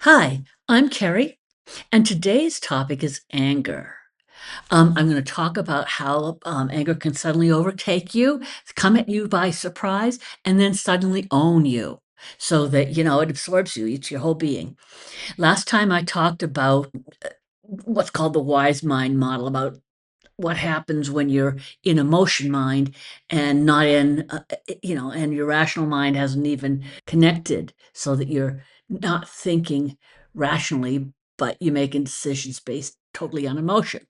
Hi, I'm Carrie, and today's topic is anger. I'm going to talk about how anger can suddenly overtake you, come at you by surprise, and then suddenly own you so that, it absorbs you, it's your whole being. Last time I talked about what's called the wise mind model, about what happens when you're in emotion mind and not in, and your rational mind hasn't even connected so that you're not thinking rationally, but you're making decisions based totally on emotion.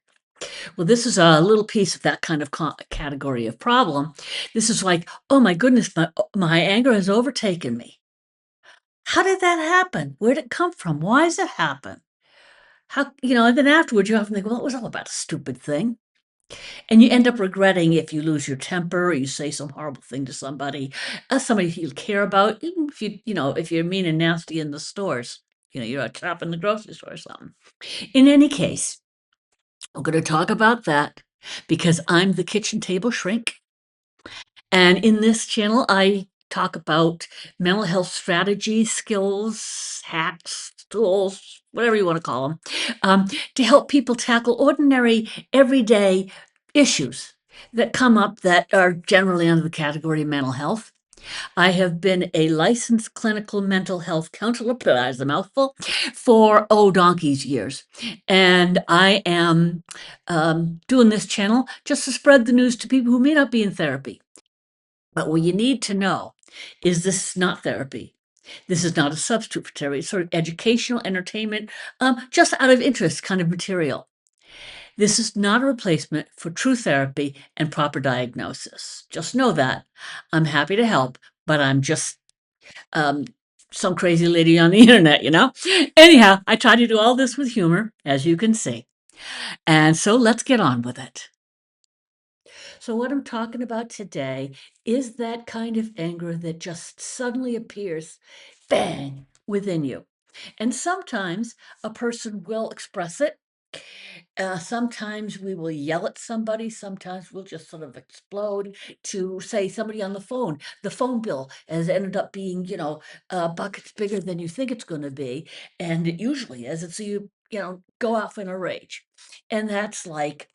Well, this is a little piece of that kind of category of problem. This is like, oh my goodness, my anger has overtaken me. How did that happen? Where did it come from? Why does it happen? And then afterwards you often think, well, it was all about a stupid thing. And you end up regretting if you lose your temper or you say some horrible thing to somebody you care about, even if you're mean and nasty in the stores, you're out shopping in the grocery store or something. In any case, I'm going to talk about that because I'm the kitchen table shrink. And in this channel, I talk about mental health strategies, skills, hacks, tools, whatever you want to call them, to help people tackle ordinary, everyday issues that come up that are generally under the category of mental health. I have been a licensed clinical mental health counselor, that's a mouthful, for donkey's years. And I am doing this channel just to spread the news to people who may not be in therapy. But what you need to know is this is not therapy. This is not a substitute for therapy. It's sort of educational, entertainment, just out of interest kind of material. This is not a replacement for true therapy and proper diagnosis. Just know that. I'm happy to help, but I'm just um, some crazy lady on the internet. Anyhow, I try to do all this with humor, as you can see. And so let's get on with it. So, what I'm talking about today is that kind of anger that just suddenly appears, bang, within you. And sometimes a person will express it. Sometimes we will yell at somebody. Sometimes we'll just sort of explode to say somebody on the phone. The phone bill has ended up being, buckets bigger than you think it's going to be. And it usually is. And so go off in a rage. And that's like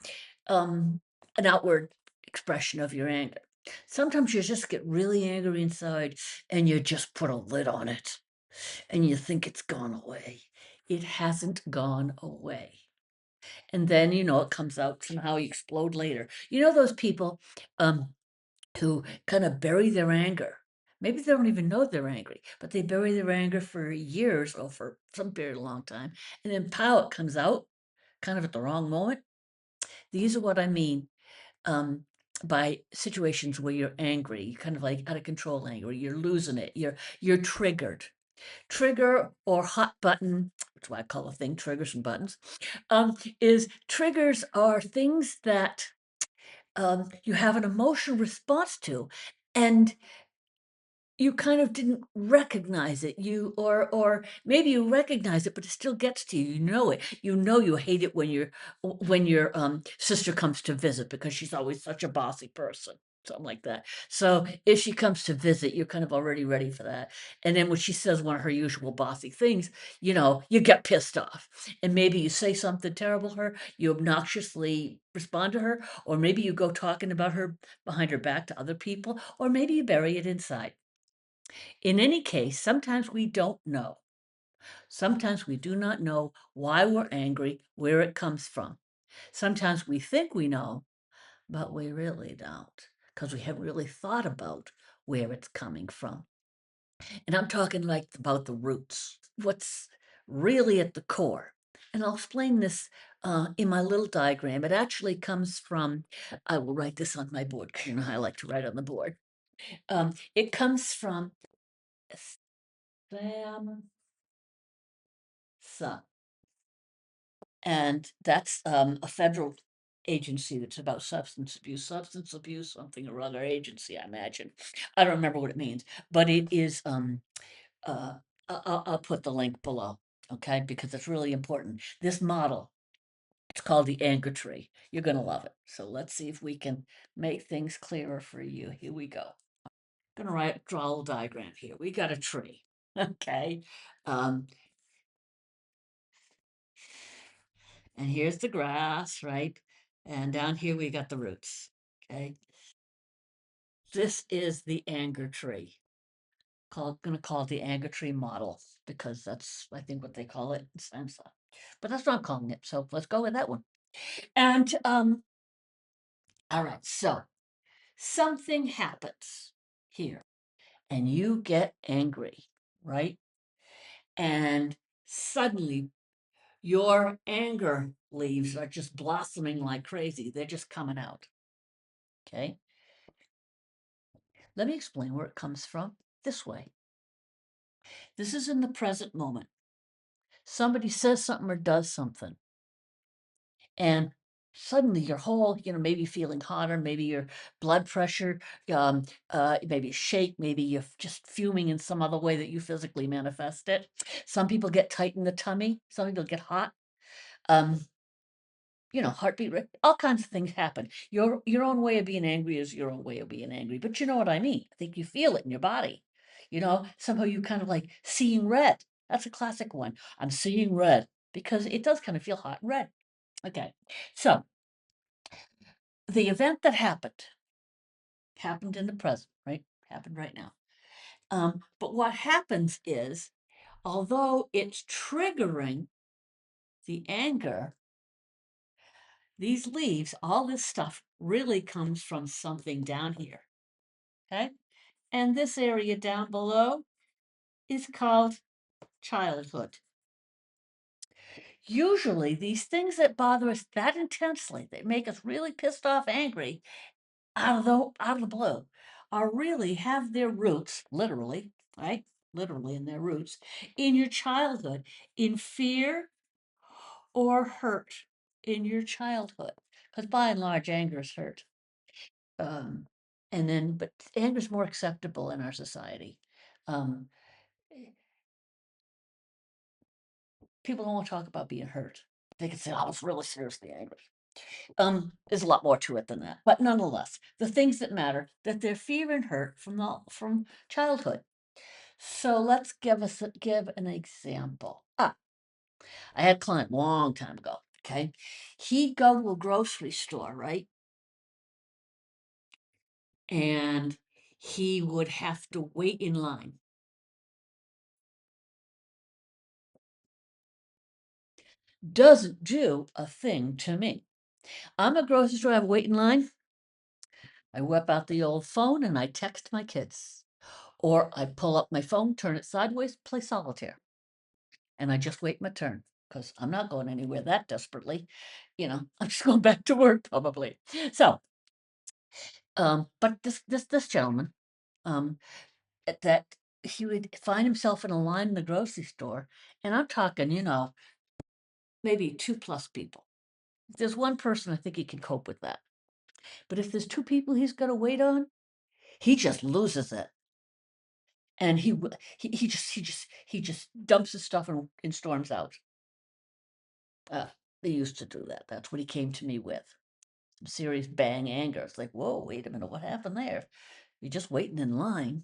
an outward expression of your anger. Sometimes you just get really angry inside and you just put a lid on it and you think it's gone away. It hasn't gone away. And then, it comes out somehow, you explode later. You know those people um, who kind of bury their anger. Maybe they don't even know they're angry, but they bury their anger for years or for some period of long time. And then pow, it comes out kind of at the wrong moment. These are what I mean by situations where you're angry, you're kind of like out of control angry, you're losing it, you're triggered. Trigger or hot button, that's why I call a thing triggers and buttons, is triggers are things that you have an emotional response to, and you kind of didn't recognize it. Or maybe you recognize it, but it still gets to you. You know it. You hate it when your sister comes to visit because she's always such a bossy person. Something like that. So if she comes to visit, you're kind of already ready for that. And then when she says one of her usual bossy things, you get pissed off. And maybe you say something terrible to her, you obnoxiously respond to her, or maybe you go talking about her behind her back to other people, or maybe you bury it inside. In any case, sometimes we don't know. Sometimes we do not know why we're angry, where it comes from. Sometimes we think we know, but we really don't because we haven't really thought about where it's coming from. And I'm talking like about the roots, what's really at the core. And I'll explain this in my little diagram. It actually comes from, I will write this on my board because you know how I like to write on the board. It comes from SAMHSA. And that's a federal agency that's about substance abuse, something or other agency, I imagine. I don't remember what it means, but it is. Uh, I'll put the link below, okay, because it's really important. This model, it's called the anger tree. You're gonna love it. So let's see if we can make things clearer for you. Here we go. Gonna draw a little diagram here. We got a tree, okay. Um, and here's the grass, right? And down here we got the roots. Okay. This is the anger tree. Gonna call it the anger tree model because that's I think what they call it in SAMHSA. But that's what I'm calling it. So let's go with that one. And all right, so something happens here and you get angry, right? And suddenly your anger leaves are just blossoming like crazy. They're just coming out. Okay. Let me explain where it comes from this way. This is in the present moment. Somebody says something or does something, and suddenly your whole, maybe feeling hotter, maybe your blood pressure, maybe shake, maybe you're just fuming in some other way that you physically manifest it. Some people get tight in the tummy. Some people get hot. Um, heartbeat rate, all kinds of things happen. Your own way of being angry is your own way of being angry, but you know what I mean. I think you feel it in your body. Somehow you kind of like seeing red. That's a classic one. I'm seeing red because it does kind of feel hot and red. Okay, so the event that happened in the present, right? Happened right now. But what happens is, although it's triggering the anger, these leaves, all this stuff really comes from something down here. Okay. And this area down below is called childhood. Usually, these things that bother us that intensely, that make us really pissed off, angry, out of the blue, are really have their roots, literally, right? Literally in their roots, in your childhood, in fear or hurt in your childhood. Because by and large, anger is hurt. Um, but anger is more acceptable in our society. Um, People don't want to talk about being hurt. They can say, "I was really seriously angry." There's a lot more to it than that, but nonetheless, the things that matter that they're fear and hurt from childhood. So let's give an example. I had a client long time ago. Okay, he'd go to a grocery store, right, and he would have to wait in line. Doesn't do a thing to me. I'm a grocery store, I have a wait in line. I whip out the old phone and I text my kids. Or I pull up my phone, turn it sideways, play solitaire. And I just wait my turn because I'm not going anywhere that desperately. I'm just going back to work probably. So, but this gentleman, um, that he would find himself in a line in the grocery store, and I'm talking, maybe 2+ people. If there's one person, I think he can cope with that. But if there's 2 people he's got to wait on, he just loses it. And he just dumps his stuff and storms out. They used to do that. That's what he came to me with. Some serious bang anger. It's like, whoa, wait a minute, what happened there? You're just waiting in line.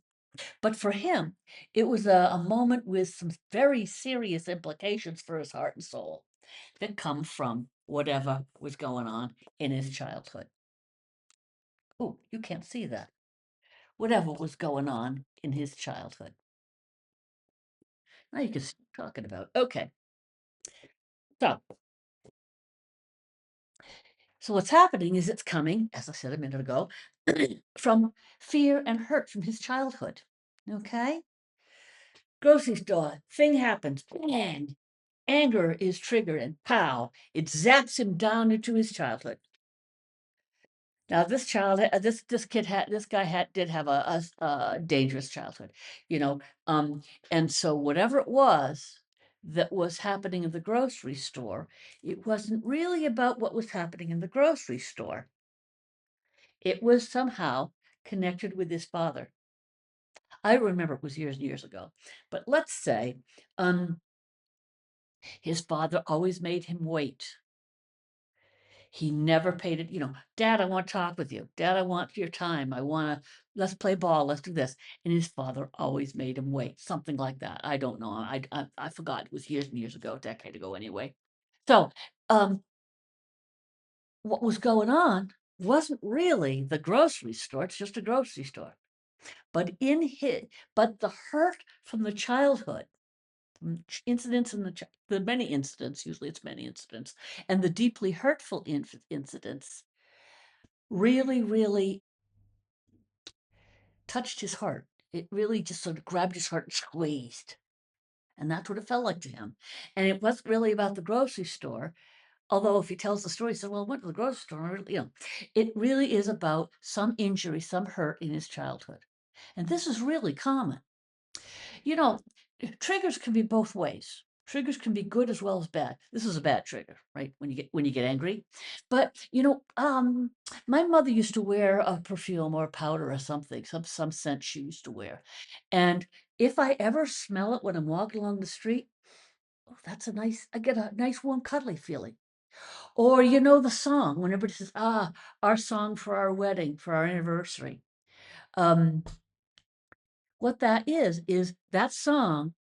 But for him, it was a moment with some very serious implications for his heart and soul that come from whatever was going on in his childhood. Oh, you can't see that. Whatever was going on in his childhood. Now you can see what I'm talking about. Okay. So what's happening is it's coming, as I said a minute ago, from fear and hurt from his childhood. Okay? Grocery store, thing happens, bang, anger is triggered, and pow, it zaps him down into his childhood. Now, this guy did have a dangerous childhood, and so whatever it was that was happening in the grocery store, it wasn't really about what was happening in the grocery store. It was somehow connected with his father. I remember it was years and years ago, but let's say his father always made him wait. He never paid it, Dad, I want to talk with you. Dad, I want your time. Let's play ball. Let's do this. And his father always made him wait, something like that. I don't know. I forgot. It was years and years ago, a decade ago anyway. So, um, what was going on wasn't really the grocery store, it's just a grocery store. But in his but the hurt from the childhood, incidents in the many incidents, usually it's many incidents, and the deeply hurtful incidents really, really touched his heart. It really just sort of grabbed his heart and squeezed. And that's what it felt like to him. And it wasn't really about the grocery store. Although if he tells the story, he said, well, I went to the grocery store, it really is about some injury, some hurt in his childhood. And this is really common. You know, triggers can be both ways. Triggers can be good as well as bad. This is a bad trigger, right? When you get angry. But my mother used to wear a perfume or powder or something, some scent she used to wear. And if I ever smell it when I'm walking along the street, oh, I get a nice warm cuddly feeling. Or the song, when everybody says, our song for our wedding, for our anniversary. Um, what that is that song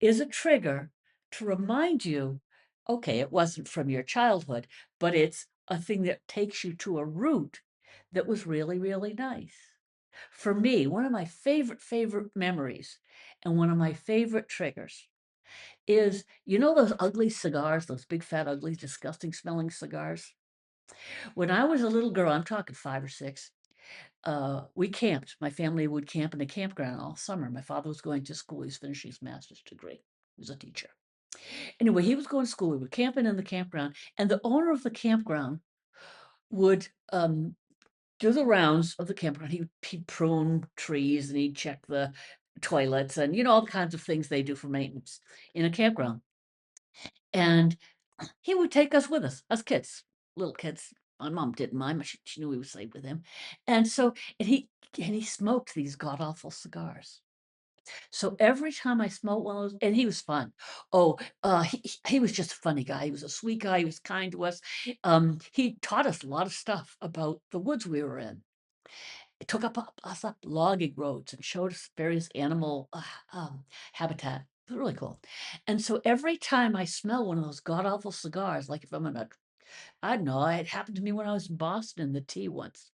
is a trigger to remind you, okay, it wasn't from your childhood, but it's a thing that takes you to a root that was really, really nice. For me, one of my favorite memories and one of my favorite triggers is, those ugly cigars, those big, fat, ugly, disgusting smelling cigars? When I was a little girl, I'm talking 5 or 6, we camped. My family would camp in a campground all summer. My father was going to school. He was finishing his master's degree. He was a teacher. Anyway, he was going to school. We were camping in the campground, and the owner of the campground would do the rounds of the campground. He'd prune trees and he'd check the toilets and all the kinds of things they do for maintenance in a campground. And he would take us with us kids, little kids. My mom didn't mind, but she knew we would stay with him. And so, and he smoked these god awful cigars. So every time I smoked one of those, and he was fun. Oh, he was just a funny guy. He was a sweet guy. He was kind to us. He taught us a lot of stuff about the woods we were in. It took us up logging roads and showed us various animal habitat. It was really cool. And so every time I smell one of those god awful cigars, like if I'm in a, I don't know, it happened to me when I was in Boston in the tea once.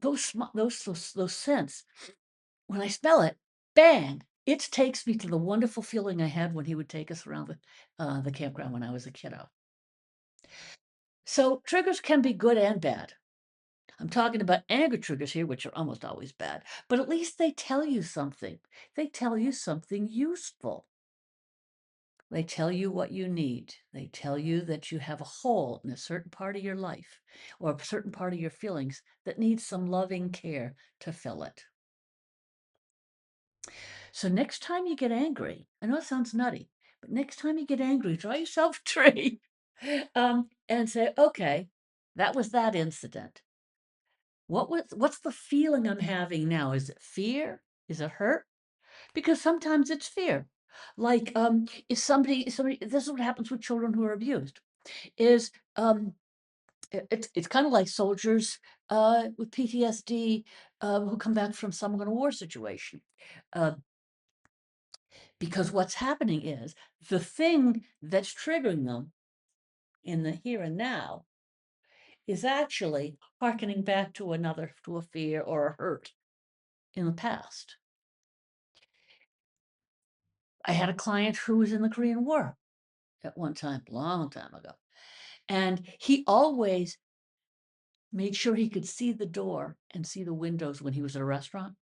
Those scents, when I smell it, bang, it takes me to the wonderful feeling I had when he would take us around the campground when I was a kiddo. So triggers can be good and bad. I'm talking about anger triggers here, which are almost always bad, but at least they tell you something. They tell you something useful. They tell you what you need. They tell you that you have a hole in a certain part of your life or a certain part of your feelings that needs some loving care to fill it. So next time you get angry, I know it sounds nutty, but next time you get angry, draw yourself a tree and say, okay, that was that incident. What's the feeling I'm having now? Is it fear? Is it hurt? Because sometimes it's fear. Like if somebody this is what happens with children who are abused, is it's kind of like soldiers with PTSD who come back from some kind of war situation. Uh, because what's happening is the thing that's triggering them in the here and now is actually harkening back to a fear or a hurt in the past. I had a client who was in the Korean War at one time, long time ago. And he always made sure he could see the door and see the windows when he was at a restaurant.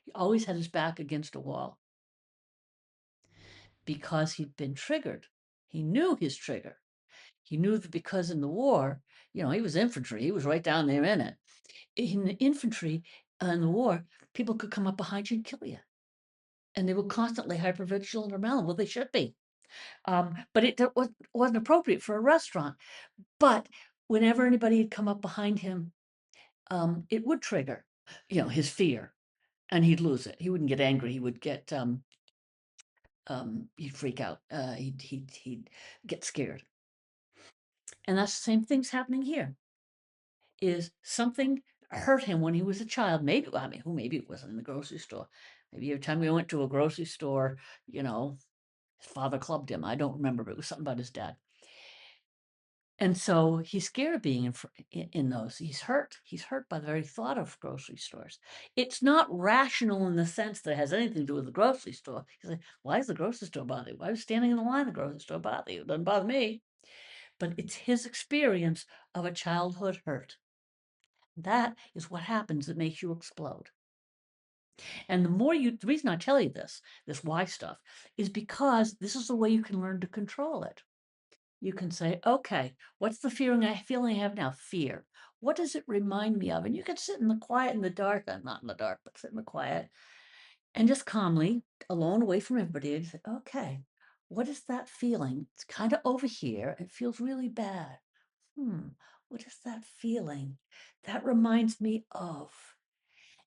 He always had his back against a wall because he'd been triggered. He knew his trigger. He knew that because in the war, he was infantry, he was right down there in it. In the infantry in the war, people could come up behind you and kill you. And they were constantly hypervigilant around. Well, they should be. But it wasn't appropriate for a restaurant. But whenever anybody had come up behind him, it would trigger, his fear, and he'd lose it. He wouldn't get angry. He would get, he'd freak out. He'd get scared. And that's the same thing's happening here. Is something hurt him when he was a child? Maybe, I mean, maybe it wasn't in the grocery store. Maybe every time we went to a grocery store, his father clubbed him. I don't remember, but it was something about his dad. And so he's scared of being in those. He's hurt. He's hurt by the very thought of grocery stores. It's not rational in the sense that it has anything to do with the grocery store. He's like, why does the grocery store bother you? Why is standing in the line at the grocery store bother you? It doesn't bother me. But it's his experience of a childhood hurt. That is what happens that makes you explode. And the reason I tell you this why stuff, is because this is the way you can learn to control it. You can say, okay, what's the feeling I have now? Fear. What does it remind me of? And you can sit in the quiet, in the dark, not in the dark, but sit in the quiet and just calmly, alone, away from everybody, and say, okay, what is that feeling? It's kind of over here. It feels really bad. What is that feeling? That reminds me of.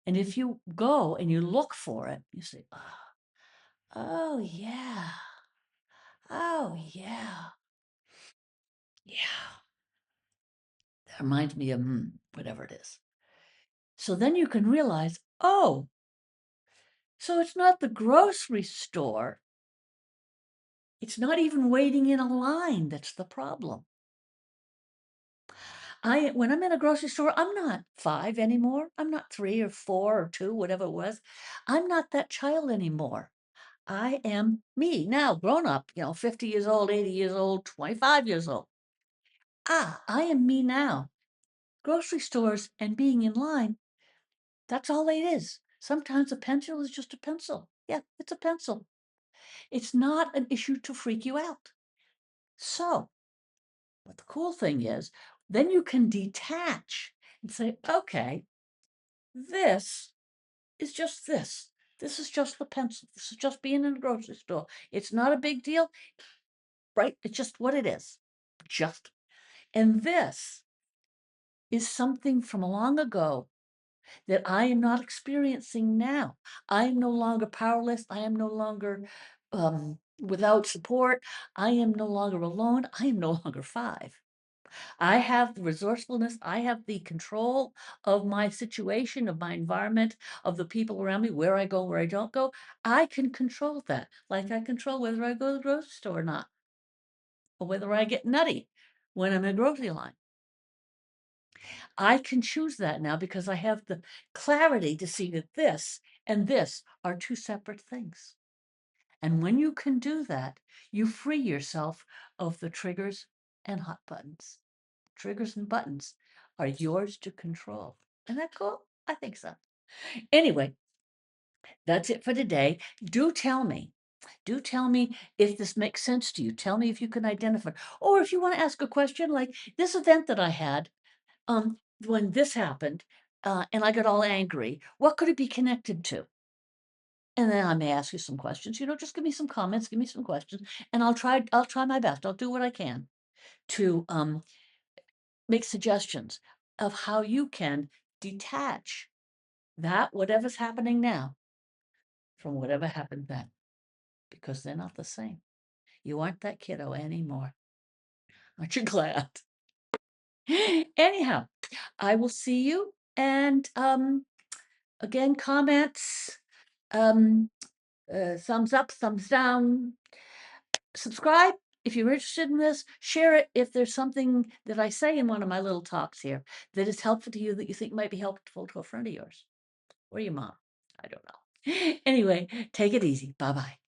And if you go and you look for it, you say, oh yeah. Oh, yeah. Yeah. That reminds me of whatever it is. So then you can realize, oh, so it's not the grocery store. It's not even waiting in a line that's the problem. When I'm in a grocery store, I'm not 5 anymore. I'm not 3 or 4 or 2, whatever it was. I'm not that child anymore. I am me now, grown up, 50 years old, 80 years old, 25 years old. I am me now. Grocery stores and being in line, that's all it is. Sometimes a pencil is just a pencil. Yeah, it's a pencil. It's not an issue to freak you out. So, what the cool thing is, then you can detach and say, okay, this is just this. This is just the pencil. This is just being in a grocery store. It's not a big deal, right? It's just what it is. Just. And this is something from long ago that I am not experiencing now. I am no longer powerless. I am no longer without support. I am no longer alone. I am no longer 5. I have the resourcefulness. I have the control of my situation, of my environment, of the people around me, where I go, where I don't go. I can control that, like I control whether I go to the grocery store or not, or whether I get nutty when I'm in a grocery line. I can choose that now because I have the clarity to see that this and this are 2 separate things. And when you can do that, you free yourself of the triggers and hot buttons. Triggers and buttons are yours to control. Isn't that cool? I think so. Anyway, that's it for today. Do tell me if this makes sense to you. Tell me if you can identify, or if you want to ask a question like this event that I had, when this happened, and I got all angry, what could it be connected to? And then I may ask you some questions, just give me some comments, give me some questions, and I'll try my best. I'll do what I can to make suggestions of how you can detach that whatever's happening now from whatever happened then, because they're not the same. You aren't that kiddo anymore. Aren't you glad? Anyhow, I will see you, and again, comments, thumbs up, thumbs down, subscribe if you're interested in this, share it if there's something that I say in one of my little talks here that is helpful to you, that you think might be helpful to a friend of yours or your mom. I don't know. Anyway, take it easy. Bye-bye.